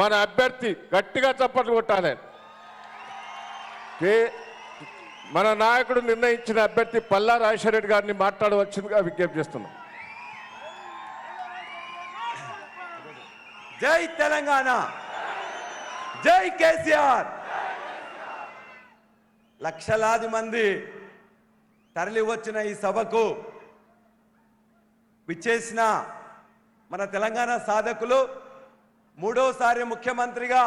మన అభ్యర్థి గట్టిగా చప్పట్లు కొట్టాలి. మన నాయకుడు నిర్ణయించిన అభ్యర్థి పల్లా రాజశేఖర రెడ్డి గారిని మాట్లాడవలసిందిగా విజ్ఞప్తి చేస్తున్నాం. జై తెలంగాణ, జై కేసీఆర్. లక్షలాది మంది తరలి వచ్చిన ఈ సభకు విచ్చేసిన మన తెలంగాణ సాధకులు, మూడోసారి ముఖ్యమంత్రిగా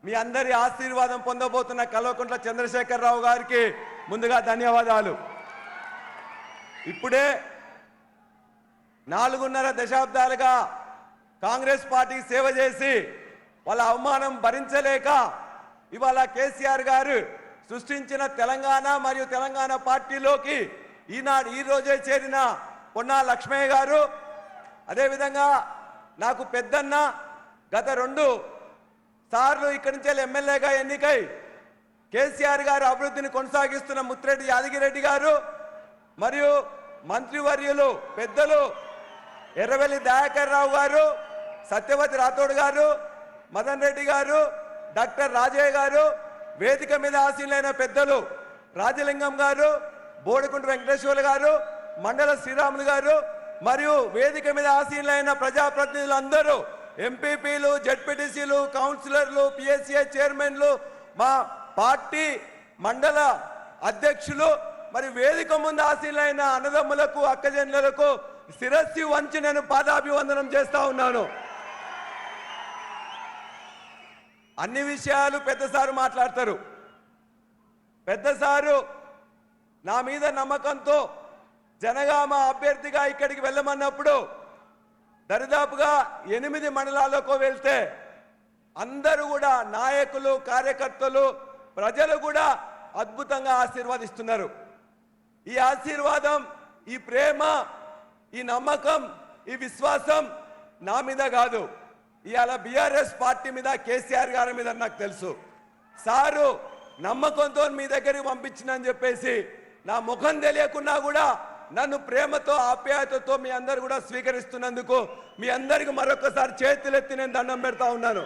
మీ అందరి ఆశీర్వాదం పొందబోతున్న కల్వకుంట్ల చంద్రశేఖరరావు గారికి ముందుగా ధన్యవాదాలు. ఇప్పుడే 4.5 దశాబ్దాలుగా కాంగ్రెస్ పార్టీకి సేవ చేసి వాళ్ళ అవమానం భరించలేక ఇవాళ కేసీఆర్ గారు సృష్టించిన తెలంగాణ మరియు తెలంగాణ పార్టీలోకి ఈ రోజే చేరిన పొన్నా లక్ష్మయ్య గారు, అదేవిధంగా నాకు పెద్దన్న గత 2 సార్లు ఇక్కడి నుంచి ఎమ్మెల్యేగా ఎన్నికై కేసీఆర్ గారు అభివృద్ధిని కొనసాగిస్తున్న ముత్తిరెడ్డి యాదగిరెడ్డి గారు, మరియు మంత్రివర్యులు పెద్దలు ఎర్రవెల్లి దయాకర్ రావు గారు, సత్యవతి రాథోడ్ గారు, మదన్ రెడ్డి గారు, డాక్టర్ రాజయ్య గారు, వేదిక మీద ఆసీనులైన పెద్దలు రాజలింగం గారు, బోడికుంట వెంకటేశ్వర్లు గారు, మండల శ్రీరాములు గారు, మరియు వేదిక మీద ఆసీనులైన ప్రజాప్రతినిధులందరూ, ఎంపీపీలు, జెడ్పీటీసీలు, కౌన్సిలర్లు, పిఎస్సిఐ చైర్మన్లు, మా పార్టీ మండల అధ్యక్షులు, మరి వేదిక ముందు ఆసీనులైన అన్నదమ్ములకు, అక్కజనులకు శిరస్సు వంచి నేను పాదాభివందనం చేస్తా ఉన్నాను. అన్ని విషయాలు పెద్దసారు మాట్లాడతారు. పెద్దసారు నా మీద నమ్మకంతో జనగామ అభ్యర్థిగా ఇక్కడికి వెళ్ళమన్నప్పుడు దరిదాపుగా 8 మండలాలకు వెళ్తే అందరూ కూడా నాయకులు, కార్యకర్తలు, ప్రజలు కూడా అద్భుతంగా ఆశీర్వదిస్తున్నారు. ఈ ఆశీర్వాదం, ఈ ప్రేమ, ఈ నమ్మకం, ఈ విశ్వాసం నా మీద కాదు, ఇవాళ బీఆర్ఎస్ పార్టీ మీద, కేసీఆర్ గారి మీద నాకు తెలుసు. సారు నమ్మకంతో మీ దగ్గరికి పంపించినని చెప్పేసి నా ముఖం తెలియకున్నా కూడా నన్ను ప్రేమతో, ఆప్యాయతతో మీ అందరు కూడా స్వీకరిస్తున్నందుకు మీ అందరికి మరొకసారి చేతులెత్తి నేను దండం పెడతా ఉన్నాను.